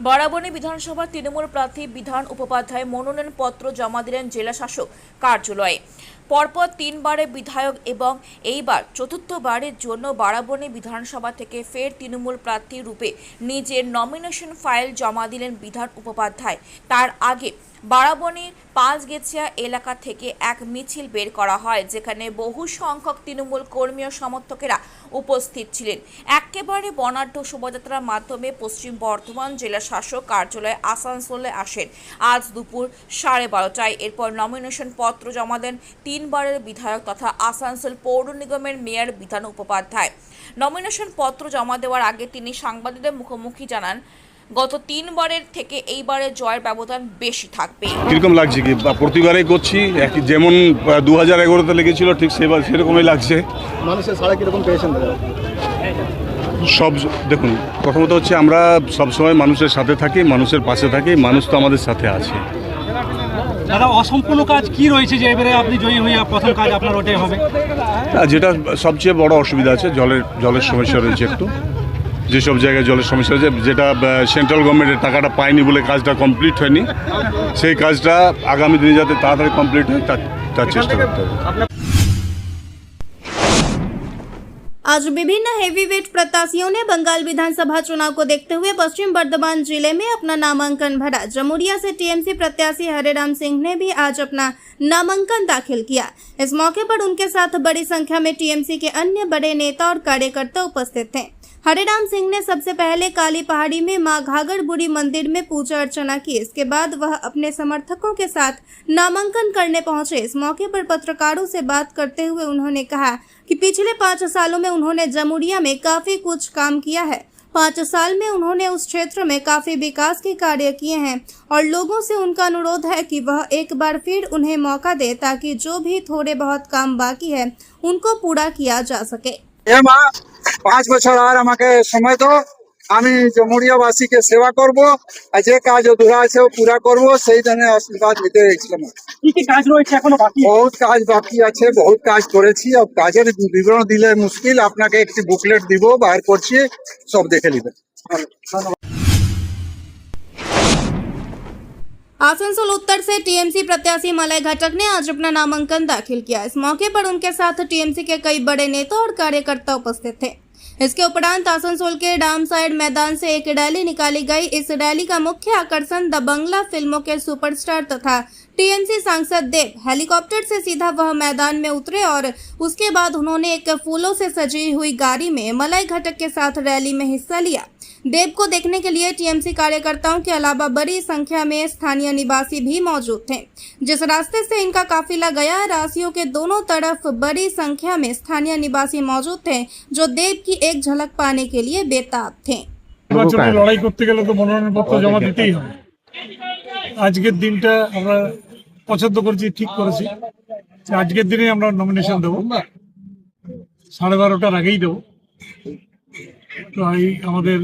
বরাবনী বিধানসভার তৃণমূল প্রার্থী বিধান উপাধ্যায় মনোনয়নপত্র জমা দিলেন জেলা শাসক কার্যালয়ে। পরপর তিনবারের বিধায়ক এবং এইবার চতুর্থবারের জন্য বরাবনী বিধানসভা থেকে ফের তৃণমূল প্রার্থী রূপে নিজের নমিনেশন ফাইল জমা দিলেন বিধান উপাধ্যায়। তার আগে বরাবনীর পাঁচগেছিয়া এলাকা থেকে এক মিছিল বের করা হয়, যেখানে বহু সংখ্যক তৃণমূল কর্মী ও সমর্থকেরা উপস্থিত ছিলেন। একেবারে বর্ণাঢ্য শোভাযাত্রার মাধ্যমে পশ্চিম বর্ধমান জেলা শাসক কার্যালয়ে আসানসোলে আসেন আজ দুপুর 12:30টায়। এরপর নমিনেশন পত্র জমা দেন তিনবারের বিধায়ক তথা আসানসোল পৌর নিগমের মেয়র বিধান উপাধ্যায়। নমিনেশন পত্র জমা দেওয়ার আগে তিনি সাংবাদিকদের মুখোমুখি জানান, গত তিনবারের থেকে এইবারে জয়ের ব্যবধান বেশি থাকবে। কিরকম লাগছে কি প্রতিবারে করছি একই, যেমন 2011-তে লেগেছিল ঠিক সেরকমই লাগছে। মানুষের সাড়া কিরকম পেয়েছেন? সব দেখুন, প্রথমত হচ্ছে আমরা সবসময় মানুষের সাথে থাকি, মানুষের পাশে থাকি, মানুষ তো আমাদের সাথে আছে। দাদা, অসম্পূর্ণ কাজ কি রয়েছে যে এবারে আপনি জয়ী হয়ে প্রথম কাজ আপনার ওটাই হবে? যেটা সবচেয়ে বড় অসুবিধা আছে, জলের সমস্যা রয়েছে একটু। যেসব জায়গায় জলের সমস্যা হয়েছে, যেটা সেন্ট্রাল গভর্নমেন্টের টাকাটা পায়নি বলে কাজটা কমপ্লিট হয়নি, সেই কাজটা আগামী দিনে যাতে তাড়াতাড়ি কমপ্লিট হয় তার চেষ্টা করতে হবে। आज विभिन्न हेवीवेट प्रत्याशियों ने बंगाल विधानसभा चुनाव को देखते हुए पश्चिम बर्धमान जिले में अपना नामांकन भरा। जमुरिया से टीएमसी प्रत्याशी हरेराम सिंह ने भी आज अपना नामांकन दाखिल किया। इस मौके पर उनके साथ बड़ी संख्या में टीएमसी के अन्य बड़े नेता और कार्यकर्ता उपस्थित थे। हरेराम सिंह ने सबसे पहले काली पहाड़ी में मां घाघर बुढ़ी मंदिर में पूजा अर्चना की। इसके बाद वह अपने समर्थकों के साथ नामांकन करने पहुंचे। इस मौके पर पत्रकारों से बात करते हुए उन्होंने कहा कि पिछले 5 सालों में उन्होंने जमुरिया में काफी कुछ काम किया है। 5 साल में उन्होंने उस क्षेत्र में काफी विकास के कार्य किए हैं और लोगों से उनका अनुरोध है कि वह एक बार फिर उन्हें मौका दे, ताकि जो भी थोड़े बहुत काम बाकी है उनको पूरा किया जा सके। 5 বছর আর আমাকে সময় দাও, আমি জমুরিয়াবাসীকে সেবা করব, আর যে কাজ অধুরা আছে পুরা করব, সেই জন্য আশীর্বাদ নিতে এসেছিলাম। কি কি কাজ রয়েছে এখনো বাকি? বহুত কাজ বাকি আছে, বহুত কাজ করেছি। কাজের বিবরণ দিলে মুশকিল, আপনাকে একটি বুকলেট দিব, বাইর করছি, সব দেখে নেবেন। आसनसोल उत्तर से टीएमसी प्रत्याशी मलय घटक ने आज अपना नामांकन दाखिल किया। इस मौके पर उनके साथ टीएमसी के कई बड़े नेता और कार्यकर्ता उपस्थित थे। इसके उपरांत आसनसोल के डाम साइड मैदान से एक रैली निकाली गई। इस रैली का मुख्य आकर्षण द बंगला फिल्मों के सुपरस्टार तथा टीएमसी सांसद देव हेलीकॉप्टर से सीधा वह मैदान में उतरे और उसके बाद उन्होंने एक फूलों से सजी हुई गाड़ी में मलय घटक के साथ रैली में हिस्सा लिया। देव को देखने के लिए टीएमसी कार्यकर्ताओं के अलावा बड़ी संख्या में स्थानीय निवासी भी मौजूद थे। जिस रास्ते से इनका काफिला गया, राशियों के दोनों तरफ बड़ी संख्या में स्थानीय निवासी मौजूद थे, जो देव की एक झलक पाने के लिए बेताब थे। লড়াই করতে গেলে তো মনোনয়নপত্র জমা দিতেই হবে। আজকের দিনটা আমরা পছন্দ করেছি, ঠিক করেছি যে আজকের দিনে আমরা নমিনেশন দেবো, 12:30টার আগেই দেবো। তো এই আমাদের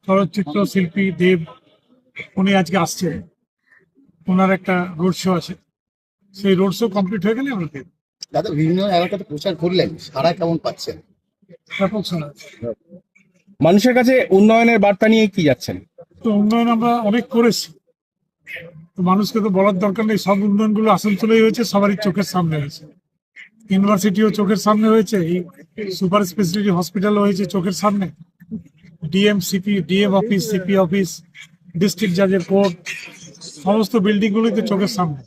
চলচ্চিত্র শিল্পী দেব, উনি আজকে আসছেন, ওনার একটা রোড শো আছে, সেই রোড শো কমপ্লিট হয়ে গেলে আমরা দেব। দাদা, বিভিন্ন এলাকাতে প্রচার করলেন, সারা কেমন পাচ্ছেন? ব্যাপক শোনা আছে। মানুষের কাছে উন্নয়নের বার্তা নিয়ে কি যাচ্ছেন? তো উন্নয়ন আমরা অনেক করেছি, তো মানুষকে তো বলার দরকার নেই। সব উন্নয়নগুলো আসানসোলেই হয়েছে, সবারই চোখের সামনে হয়েছে। ইউনিভার্সিটিও চোখের সামনে হয়েছে, সুপার স্পেশালিটি হসপিটালও হয়েছে চোখের সামনে, DM office, CP office, district জাজের কোর্ট, সমস্ত বিল্ডিংগুলোই তো চোখের সামনে।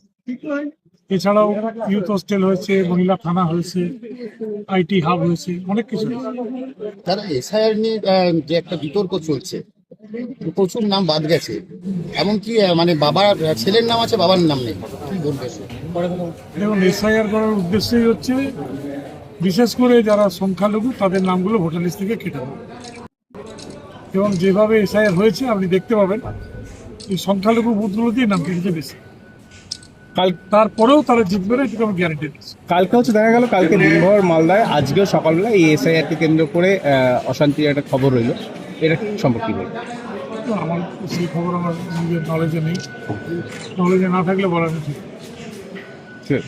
এছাড়াও ইউথ হোস্টেল হয়েছে, মহিলা থানা হয়েছে, আইটি হাব হয়েছে, অনেক কিছু। দাদা, এসআইআর নিয়ে যে একটা বিতর্ক চলছে, প্রচুর নাম বাদ গেছে, এমনকি মানে বাবার ছেলের নাম আছে, বাবার নাম নেই, কি বলবেন? দেখুন, এসআইআর করার উদ্দেশ্যই হচ্ছে বিশেষ করে যারা সংখ্যালঘু তাদের নামগুলো ভোটার লিস্ট থেকে কেটে দেবে। এবং যেভাবে এসআইআর হয়েছে আপনি দেখতে পাবেন, এই সংখ্যালঘু বুথগুলোতেই নাম কেটেছে বেশি। তারপরেও তারা জিতবে না, এটুকু আমি গ্যারান্টি দিচ্ছি। কালকে হচ্ছে দেখা গেল, কালকে দিনভর মালদায়, আজকেও সকালবেলা এই এসআইআরকে কেন্দ্র করে অশান্তির একটা খবর রইল, এটা সম্পর্কে বলুন। আমার সেই খবর আমার নিজের নলেজে নেই, নলেজে না থাকলে বলা ঠিক। ঠিক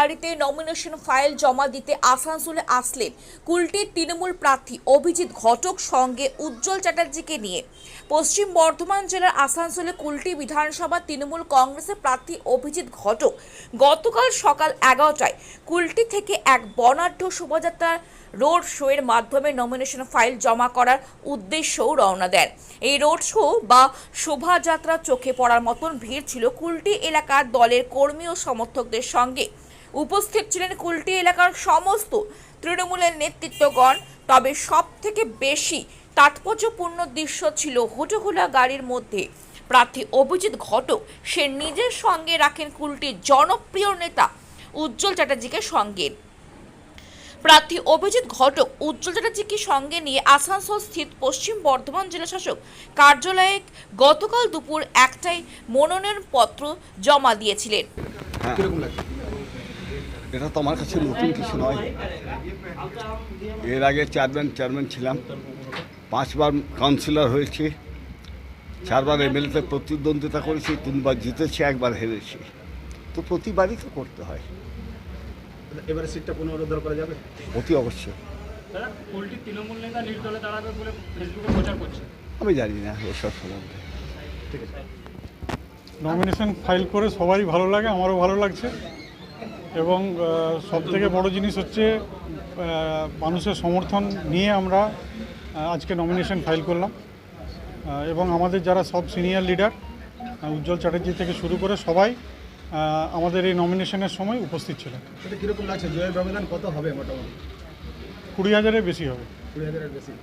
বাড়িতে নমিনেশন ফাইল জমা দিতে আসানসোলে আসলেন কুলটির তৃণমূল প্রার্থী অভিজিৎ ঘটক সঙ্গে উজ্জ্বল চ্যাটার্জিকে নিয়ে। পশ্চিম বর্ধমান জেলার আসানসোলে কুলটি বিধানসভা তৃণমূল কংগ্রেসের প্রার্থী অভিজিৎ ঘটক গতকাল সকাল 11টায় কুলটি থেকে এক বর্ণাঢ্য শোভাযাত্রার রোড শোয়ের মাধ্যমে নমিনেশন ফাইল জমা করার উদ্দেশ্যেও রওনা দেন। এই রোড শো বা শোভাযাত্রা চোখে পড়ার মতন ভিড় ছিল কুলটি এলাকার দলের কর্মী ও সমর্থকদের সঙ্গে। উপস্থিত ছিলেন কুলটি এলাকার সমস্ত তৃণমূলের নেতৃত্বগণ। তবে সব থেকে বেশি তাৎপর্যপূর্ণ দৃশ্য ছিল হুটোহুলা গাড়ির মধ্যে প্রার্থী অভিজিৎ ঘটক সে নিজের সঙ্গে রাখেন কুলটির জনপ্রিয় নেতা উজ্জ্বল চ্যাটার্জিকে সঙ্গে। প্রার্থী অভিজিৎ ঘটক উজ্জ্বল চ্যাটার্জিকে সঙ্গে নিয়ে আসানসোল স্থিত পশ্চিম বর্ধমান জেলা শাসক কার্যালয়ে গতকাল দুপুর 1টায় মনোনয়নপত্র জমা দিয়েছিলেন। এটা তো আমার কাছে নতুন কিছু নয়। এর আগে চেয়ারম্যান ছিলাম, 5 বার কাউন্সিলর হয়েছি, 4 বার এমএলএতে প্রতিদ্বন্দ্বিতা করেছি, 3 বার জিতেছি, 1 বার হেরেছি। তো প্রতিবারই তো করতে হয়। এবারে সিটটা পুনরুদ্ধার করা যাবে? অতি অবশ্যই। কুলটি তৃণমূল নেতা নির্দলে দাঁড়াবে বলে ফেসবুকে প্রচার করছে। আমি জানি না এসব সম্বন্ধে। ঠিক আছে। নমিনেশন ফাইল করে সবারই ভালো লাগে, আমারও ভালো লাগছে। এবং সবথেকে বড় জিনিস হচ্ছে মানুষের সমর্থন নিয়ে আমরা আজকে নমিনেশন ফাইল করলাম। এবং আমাদের যারা সব সিনিয়র লিডার উজ্জ্বল চ্যাটার্জি থেকে শুরু করে সবাই আমাদের এই নমিনেশনের সময় উপস্থিত ছিলেন। সেটা কীরকম লাগছে? জয়ের ব্যবধান কত হবে মোটামুটি? 20,000-এর বেশি হবে। 20,000-এর বেশি।